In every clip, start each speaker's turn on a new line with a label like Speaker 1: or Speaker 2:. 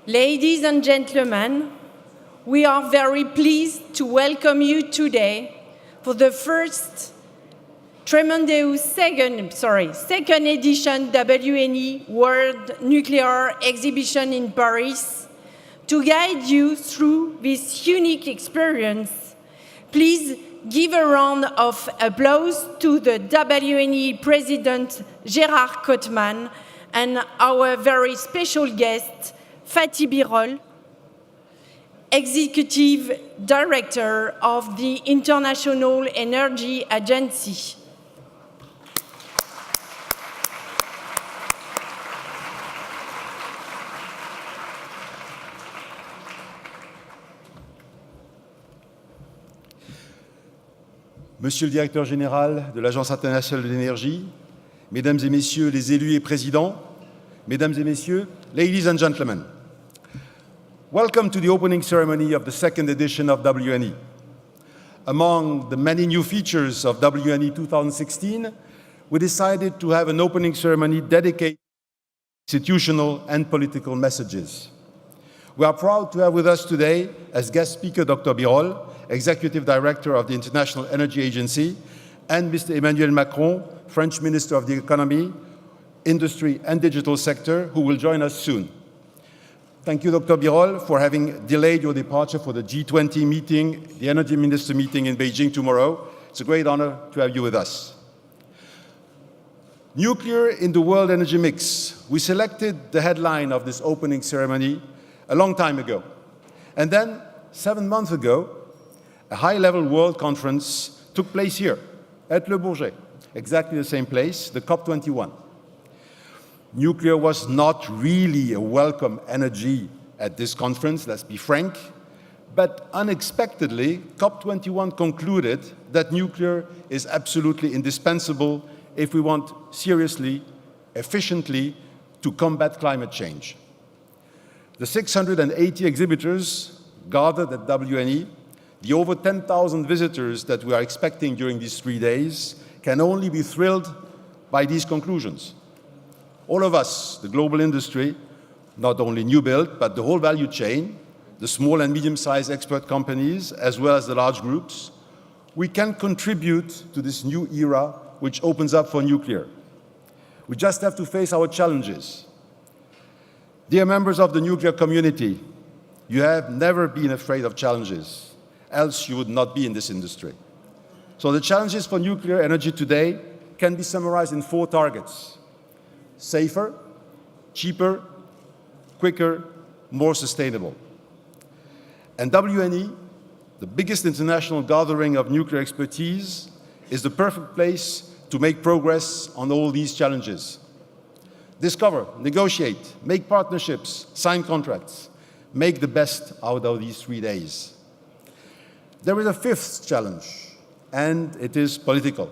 Speaker 1: Ladies and gentlemen, we are very pleased to welcome you today for the first tremendous second edition WNE World Nuclear Exhibition in Paris. To guide you through this unique experience, please give a round of applause to the WNE President Gérard Kottmann and our very special guest, Fatih Birol, Executive Director of the International Energy Agency.
Speaker 2: Monsieur le Directeur Général de l'Agence internationale de l'énergie, Mesdames et Messieurs les élus et présidents, Mesdames et Messieurs, ladies and gentlemen, welcome to the opening ceremony of the second edition of WNE. Among the many new features of WNE 2016, we decided to have an opening ceremony dedicated to institutional and political messages. We are proud to have with us today as guest speaker Dr. Birol, Executive Director of the International Energy Agency, and Mr. Emmanuel Macron, French Minister of the Economy, Industry and Digital Sector, who will join us soon. Thank you, Dr. Birol, for having delayed your departure for the G20 meeting, the Energy Minister meeting in Beijing tomorrow. It's a great honor to have you with us. Nuclear in the world energy mix. We selected the headline of this opening ceremony a long time ago. And then, 7 months ago, a high-level world conference took place here at Le Bourget, exactly the same place, the COP21. Nuclear was not really a welcome energy at this conference, let's be frank, but unexpectedly, COP21 concluded that nuclear is absolutely indispensable if we want seriously, efficiently to combat climate change. The 680 exhibitors gathered at WNE, the over 10,000 visitors that we are expecting during these 3 days can only be thrilled by these conclusions. All of us, the global industry, not only new build, but the whole value chain, the small and medium-sized expert companies, as well as the large groups, we can contribute to this new era which opens up for nuclear. We just have to face our challenges. Dear members of the nuclear community, you have never been afraid of challenges, else you would not be in this industry. So the challenges for nuclear energy today can be summarized in 4 targets: safer, cheaper, quicker, more sustainable. And WNE, the biggest international gathering of nuclear expertise, is the perfect place to make progress on all these challenges. Discover, negotiate, make partnerships, sign contracts, make the best out of these 3 days. There is a 5th challenge, and it is political,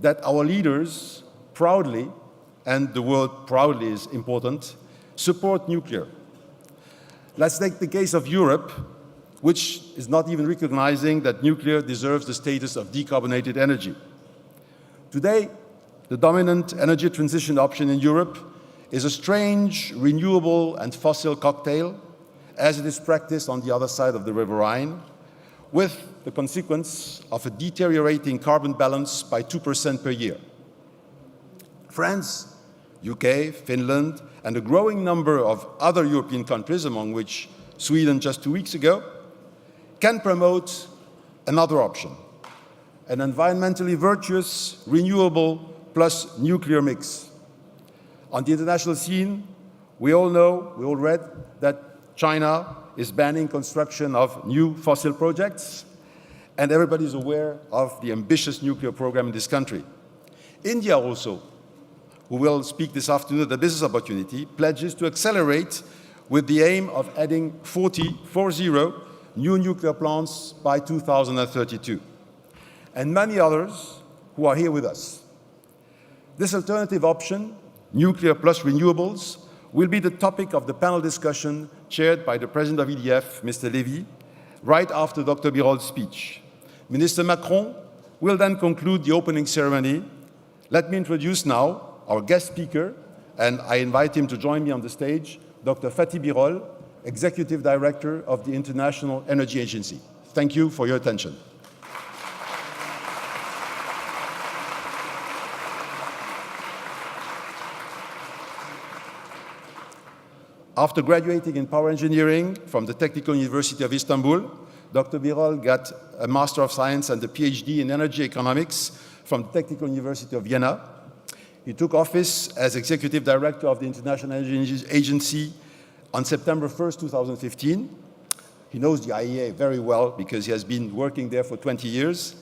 Speaker 2: that our leaders proudly, and the word proudly is important, support nuclear. Let's take the case of Europe, which is not even recognizing that nuclear deserves the status of decarbonated energy. Today, the dominant energy transition option in Europe is a strange renewable and fossil cocktail, as it is practiced on the other side of the River Rhine, with the consequence of a deteriorating carbon balance by 2% per year. France, UK, Finland, and a growing number of other European countries, among which Sweden just 2 weeks ago, can promote another option, an environmentally virtuous, renewable plus nuclear mix. On the international scene, we all know, we all read that China is banning construction of new fossil projects, and everybody is aware of the ambitious nuclear program in this country. India also, who will speak this afternoon at the business opportunity, pledges to accelerate with the aim of adding 40 new nuclear plants by 2032, and many others who are here with us. This alternative option, nuclear plus renewables, will be the topic of the panel discussion chaired by the President of EDF, Mr. Lévy, right after Dr. Birol's speech. Minister Macron will then conclude the opening ceremony. Let me introduce now our guest speaker, and I invite him to join me on the stage, Dr. Fatih Birol, Executive Director of the International Energy Agency. Thank you for your attention. After graduating in power engineering from the Technical University of Istanbul, Dr. Birol got a Master of Science and a PhD in Energy Economics from the Technical University of Vienna. He took office as Executive Director of the International Energy Agency on September 1st, 2015. He knows the IEA very well because he has been working there for 20 years.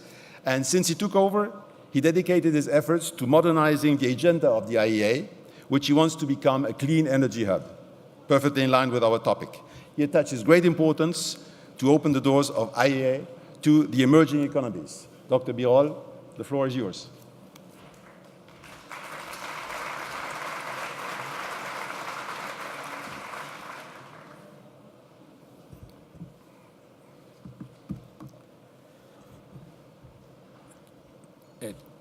Speaker 2: And since he took over, he dedicated his efforts to modernizing the agenda of the IEA, which he wants to become a clean energy hub, perfectly in line with our topic. He attaches great importance to open the doors of IEA to the emerging economies. Dr. Birol, the floor is yours.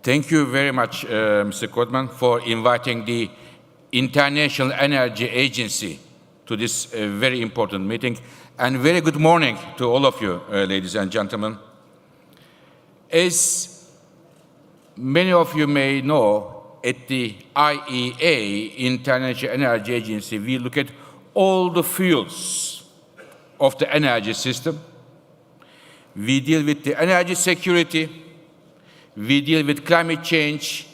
Speaker 3: Thank you very much, Mr. Kottmann, for inviting the International Energy Agency to this very important meeting. And very good morning to all of you, ladies and gentlemen. As many of you may know, at the IEA, International Energy Agency, we look at all the fields of the energy system. We deal with the energy security. We deal with climate change.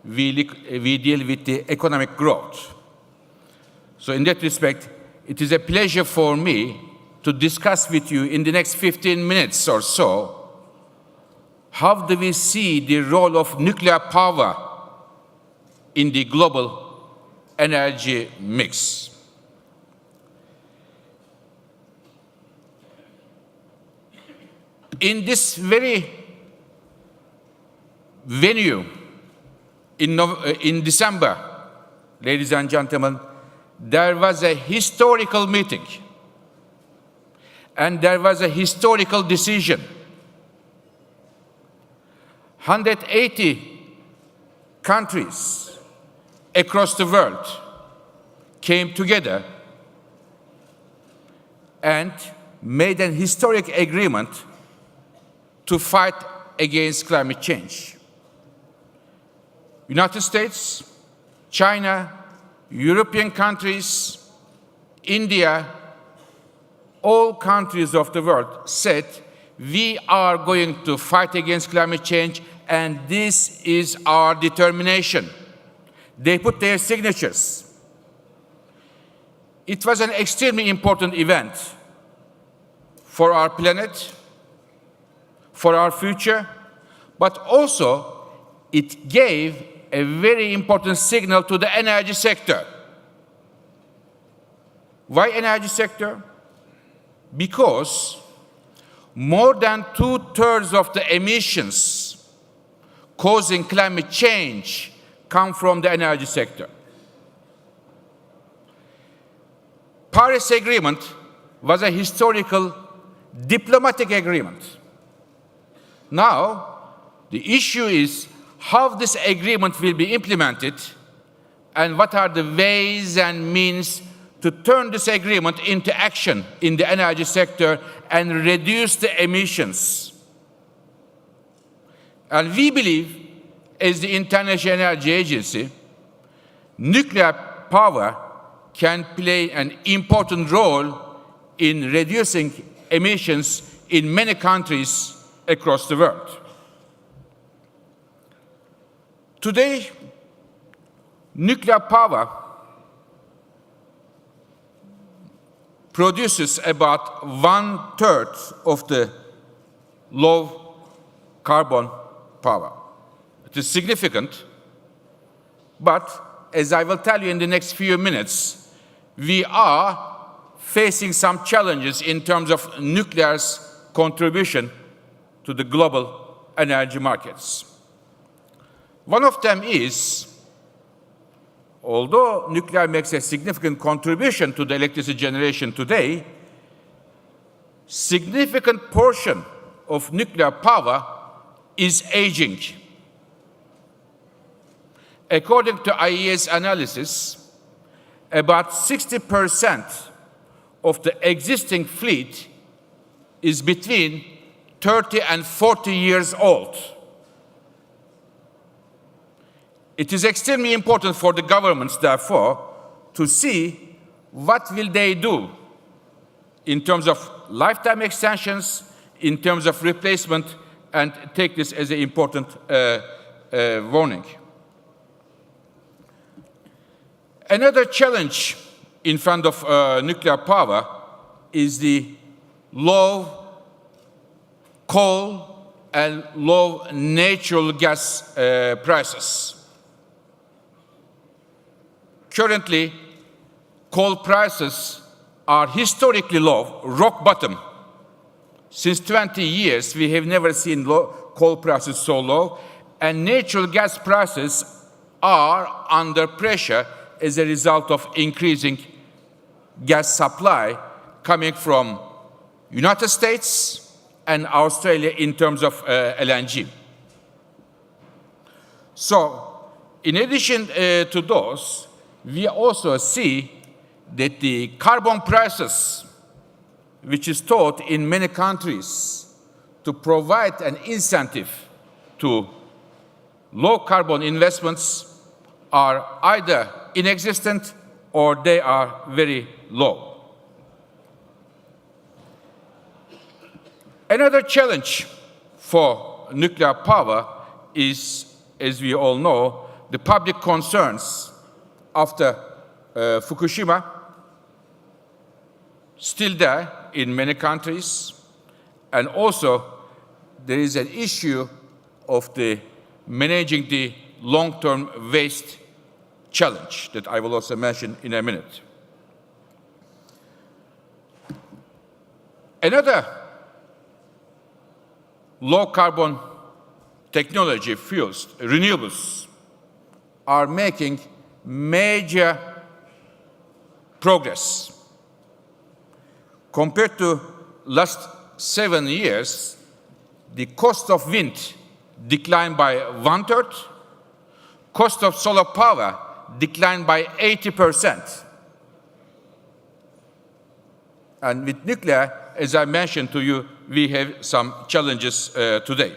Speaker 3: We deal with the economic growth. So in that respect, it is a pleasure for me to discuss with you in the next 15 minutes or so, how do we see the role of nuclear power in the global energy mix? In this very venue, in December, ladies and gentlemen, there was a historical meeting, and there was a historical decision. 180 countries across the world came together and made an historic agreement to fight against climate change. United States, China, European countries, India, all countries of the world said, we are going to fight against climate change, and this is our determination. They put their signatures. It was an extremely important event for our planet, for our future, but also it gave a very important signal to the energy sector. Why energy sector? Because more than 2/3 of the emissions causing climate change come from the energy sector. Paris Agreement was a historical diplomatic agreement. Now, the issue is how this agreement will be implemented and what are the ways and means to turn this agreement into action in the energy sector and reduce the emissions. And we believe, as the International Energy Agency, nuclear power can play an important role in reducing emissions in many countries across the world. Today, nuclear power produces about 1/3 of the low carbon power. It is significant, but as I will tell you in the next few minutes, we are facing some challenges in terms of nuclear's contribution to the global energy markets. One of them is, although nuclear makes a significant contribution to the electricity generation today, significant portion of nuclear power is aging. According to IEA's analysis, about 60% of the existing fleet is between 30 and 40 years old. It is extremely important for the governments, therefore, to see what will they do in terms of lifetime extensions, in terms of replacement, and take this as an important warning. Another challenge in front of nuclear power is the low coal and low natural gas prices. Currently, coal prices are historically low, rock bottom. Since 20 years, we have never seen coal prices so low, and natural gas prices are under pressure as a result of increasing gas supply coming from United States and Australia in terms of LNG. So, in addition to those, we also see that the carbon prices, which is taught in many countries to provide an incentive to low carbon investments, are either inexistent or they are very low. Another challenge for nuclear power is, as we all know, the public concerns after Fukushima, still there in many countries, and also there is an issue of the managing the long-term waste challenge that I will also mention in a minute. Another low-carbon technology fuels, renewables, are making major progress. Compared to last 7 years, the cost of wind declined by 1/3, cost of solar power declined by 80%. And with nuclear, as I mentioned to you, we have some challenges today.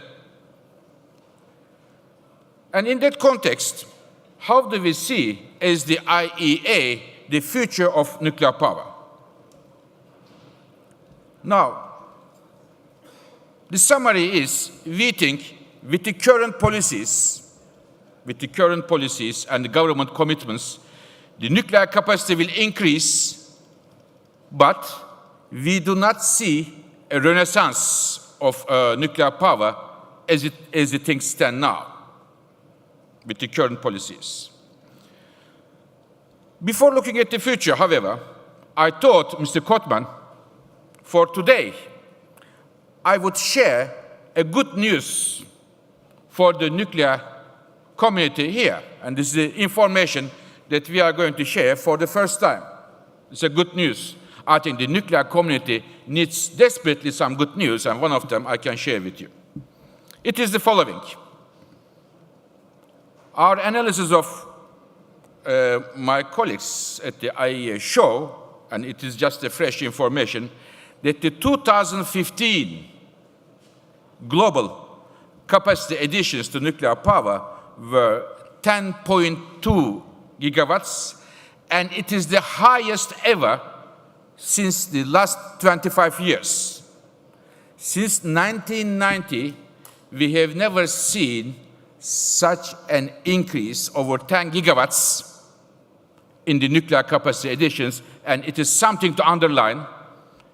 Speaker 3: And in that context, how do we see, as the IEA, the future of nuclear power? Now, the summary is, we think with the current policies and the government commitments, the nuclear capacity will increase, but we do not see a renaissance of nuclear power as the things stand now with the current policies. Before looking at the future, however, I thought, Mr. Kottmann, for today, I would share a good news for the nuclear community here. And this is the information that we are going to share for the first time. It's a good news. I think the nuclear community needs desperately some good news, and one of them I can share with you. It is the following. Our analysis of my colleagues at the IEA show, and it is just a fresh information, that the 2015 global capacity additions to nuclear power were 10.2 gigawatts, and it is the highest ever since the last 25 years. Since 1990, we have never seen such an increase over 10 gigawatts in the nuclear capacity additions, and it is something to underline,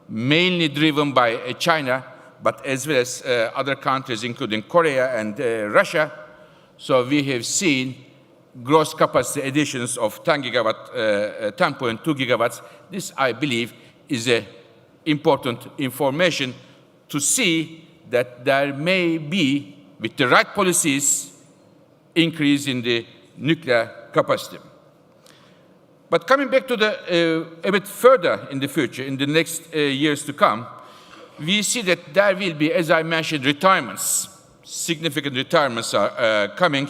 Speaker 3: mainly driven by China, but as well as other countries, including Korea and Russia. So we have seen gross capacity additions of 10.2 gigawatts. This, I believe, is an important information to see that there may be, with the right policies, increase in the nuclear capacity. But coming back to a bit further in the future, in the next years to come, we see that there will be, as I mentioned, retirements. Significant retirements are coming,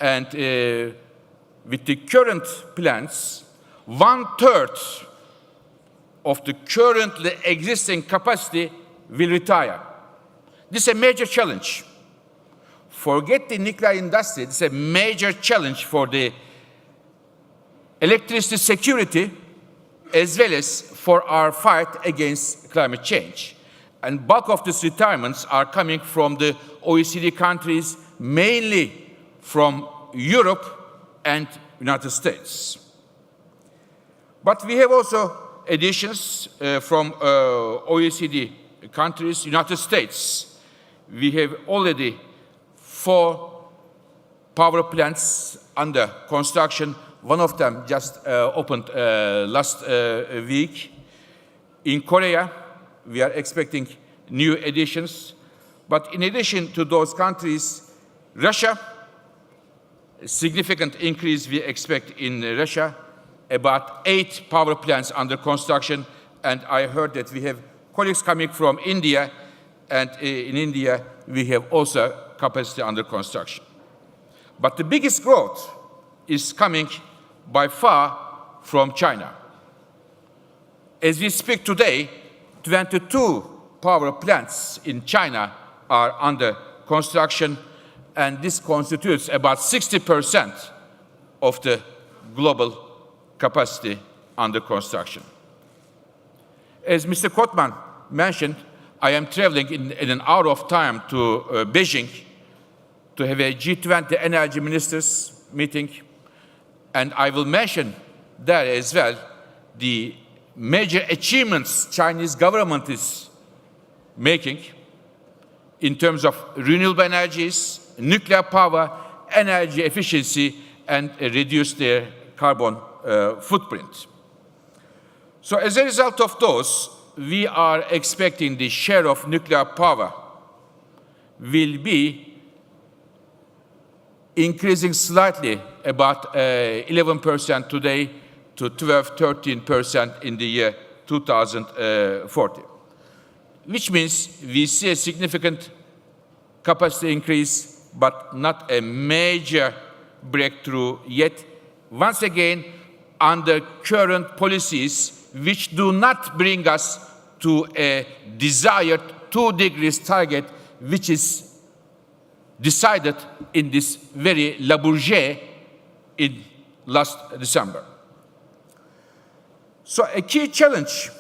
Speaker 3: and with the current plans, 1/3 of the currently existing capacity will retire. This is a major challenge. Forget the nuclear industry. This is a major challenge for the electricity security as well as for our fight against climate change. And bulk of these retirements are coming from the OECD countries, mainly from Europe and United States. But we have also additions from OECD countries, United States. We have already 4 power plants under construction. One of them just opened last week. In Korea, we are expecting new additions. But in addition to those countries, Russia, a significant increase we expect in Russia, about 8 power plants under construction. And I heard that we have colleagues coming from India, and in India, we have also capacity under construction. But the biggest growth is coming by far from China. As we speak today, 22 power plants in China are under construction, and this constitutes about 60% of the global capacity under construction. As Mr. Kottmann mentioned, I am traveling in an hour of time to Beijing to have a G20 energy ministers meeting, and I will mention there as well the major achievements Chinese government is making in terms of renewable energies, nuclear power, energy efficiency, and reduce their carbon footprint. So as a result of those, we are expecting the share of nuclear power will be increasing slightly, about 11% today to 12-13% in the year 2040, which means we see a significant capacity increase, but not a major breakthrough yet. Once again, under current policies, which do not bring us to a desired 2 degrees target, which is decided in this very Le Bourget in last December. So a key challenge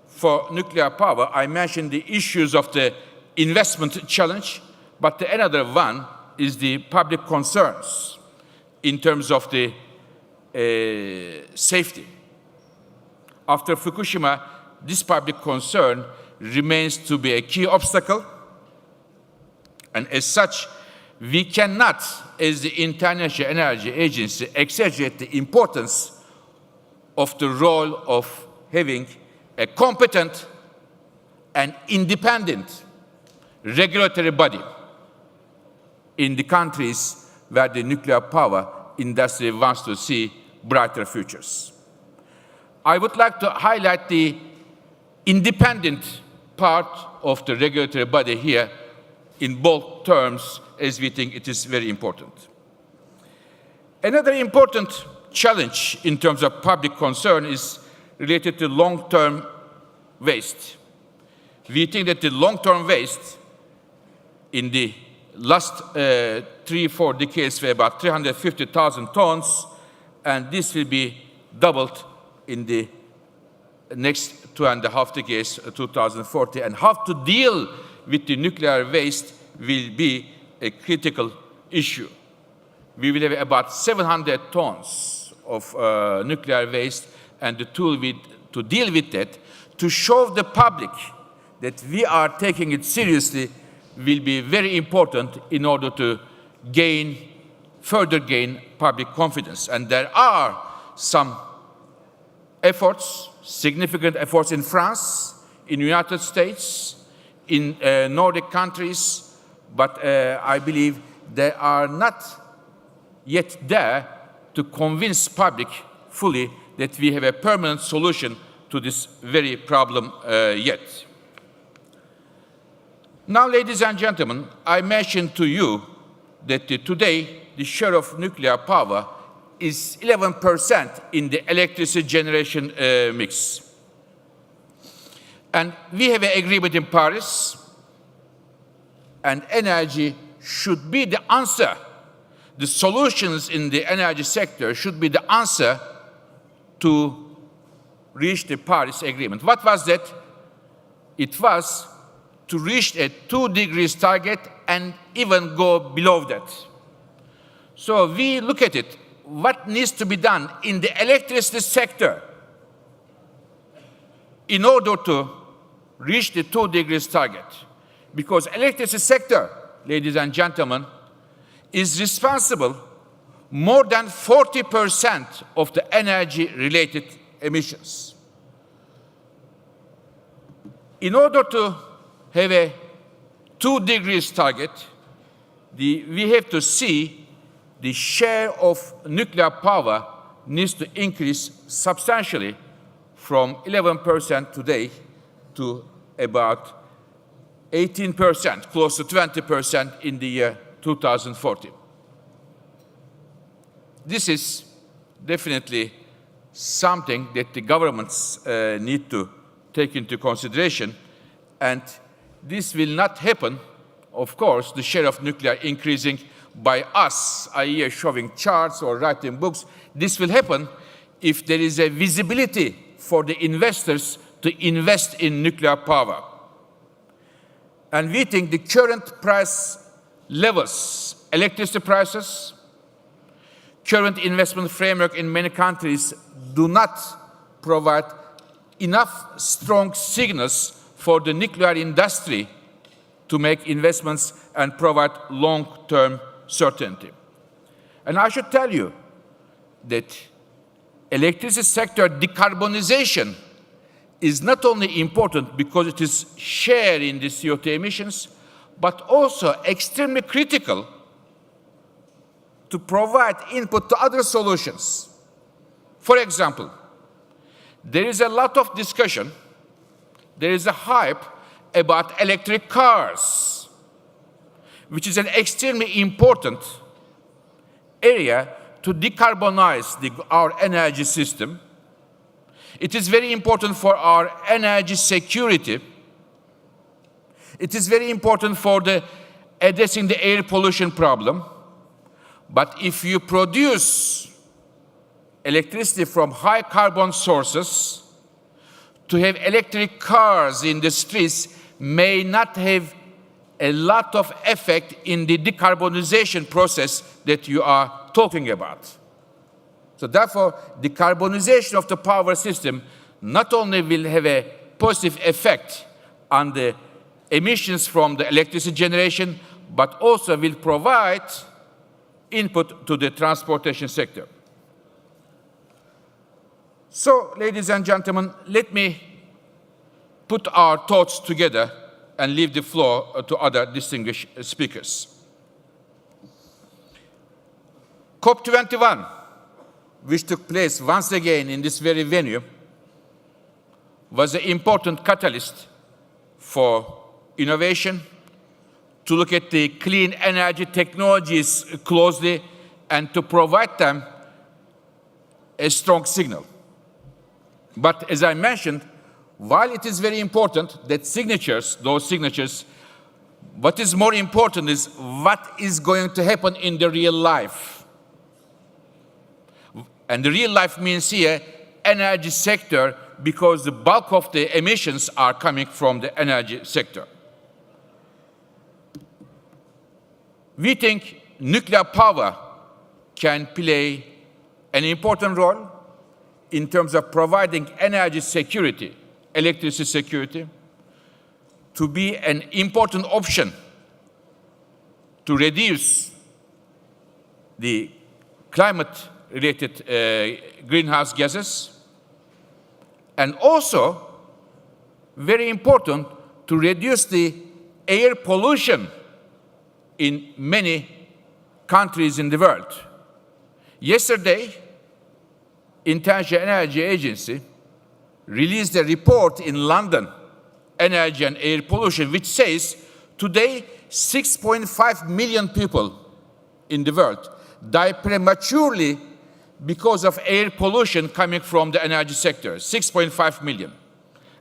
Speaker 3: for nuclear power, I mentioned the issues of the investment challenge, but another one is the public concerns in terms of the safety. After Fukushima, this public concern remains to be a key obstacle, and as such, we cannot, as the International Energy Agency, exaggerate the importance of the role of having a competent and independent regulatory body in the countries where the nuclear power industry wants to see brighter futures. I would like to highlight the independent part of the regulatory body here in bold terms, as we think it is very important. Another important challenge in terms of public concern is related to long-term waste. We think that the long-term waste in the last 3-4 decades were about 350,000 tons, and this will be doubled in the next 2.5 decades, 2040. And how to deal with the nuclear waste will be a critical issue. We will have about 700 tons of nuclear waste, and the tool to deal with that, to show the public that we are taking it seriously, will be very important in order to further gain public confidence. And there are some efforts, significant efforts in France, in the United States, in Nordic countries, but I believe they are not yet there to convince public fully that we have a permanent solution to this very problem yet. Now, ladies and gentlemen, I mentioned to you that today the share of nuclear power is 11% in the electricity generation mix. And we have an agreement in Paris, and energy should be the answer. The solutions in the energy sector should be the answer to reach the Paris Agreement. What was that? It was to reach a 2 degrees target and even go below that. So we look at it, what needs to be done in the electricity sector in order to reach the 2 degrees target. Because electricity sector, ladies and gentlemen, is responsible more than 40% of the energy-related emissions. In order to have a 2 degrees target, we have to see the share of nuclear power needs to increase substantially from 11% today to about 18%, close to 20% in the year 2040. This is definitely something that the governments need to take into consideration, and this will not happen, of course, the share of nuclear increasing by us, i.e. showing charts or writing books. This will happen if there is a visibility for the investors to invest in nuclear power. And we think the current price levels, electricity prices, current investment framework in many countries do not provide enough strong signals for the nuclear industry to make investments and provide long-term certainty. And I should tell you that electricity sector decarbonization is not only important because it is share in the CO2 emissions, but also extremely critical to provide input to other solutions. For example, there is a lot of discussion, there is a hype about electric cars, which is an extremely important area to decarbonize our energy system. It is very important for our energy security. It is very important for addressing the air pollution problem. But if you produce electricity from high carbon sources, to have electric cars in the streets may not have a lot of effect in the decarbonization process that you are talking about. So therefore, decarbonization of the power system not only will have a positive effect on the emissions from the electricity generation, but also will provide input to the transportation sector. So, ladies and gentlemen, let me put our thoughts together and leave the floor to other distinguished speakers. COP21, which took place once again in this very venue, was an important catalyst for innovation, to look at the clean energy technologies closely, and to provide them a strong signal. But as I mentioned, while it is very important that those signatures, what is more important is what is going to happen in the real life. And the real life means here energy sector, because the bulk of the emissions are coming from the energy sector. We think nuclear power can play an important role in terms of providing energy security, electricity security, to be an important option to reduce the climate-related greenhouse gases, and also very important to reduce the air pollution in many countries in the world. Yesterday, International Energy Agency released a report in London, Energy and Air Pollution, which says today 6.5 million people in the world die prematurely because of air pollution coming from the energy sector, 6.5 million.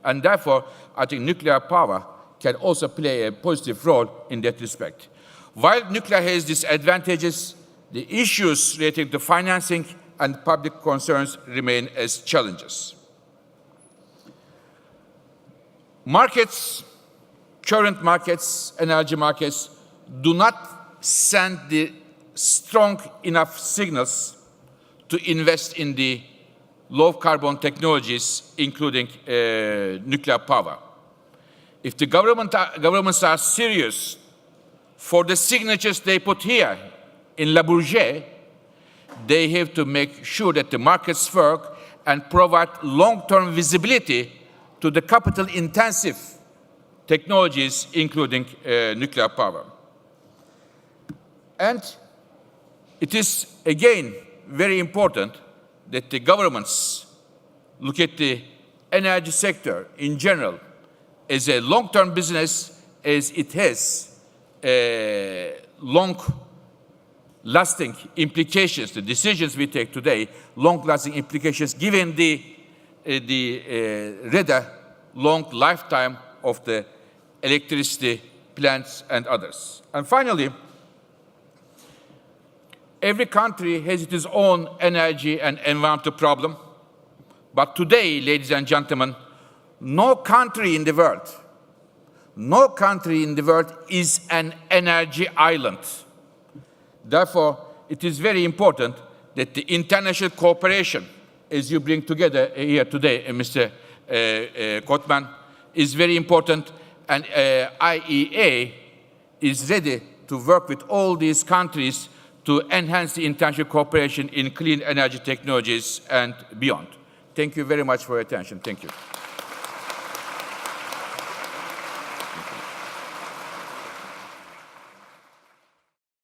Speaker 3: And therefore, I think nuclear power can also play a positive role in that respect. While nuclear has these advantages, the issues related to financing and public concerns remain as challenges. Markets, current markets, energy markets, do not send the strong enough signals to invest in the low-carbon technologies, including nuclear power. If the governments are serious for the signatures they put here in Le Bourget, they have to make sure that the markets work and provide long-term visibility to the capital-intensive technologies, including nuclear power. And it is, again, very important that the governments look at the energy sector in general as a long-term business, as it has long-lasting implications. The decisions we take today, long-lasting implications, given the rather long lifetime of the electricity plants and others. And finally, every country has its own energy and environmental problem. But today, ladies and gentlemen, no country in the world is an energy island. Therefore, it is very important that the international cooperation, as you bring together here today, Mr. Kottmann, is very important, and IEA is ready to work with all these countries to enhance the international cooperation in clean energy technologies and beyond. Thank you very much for your attention. Thank you.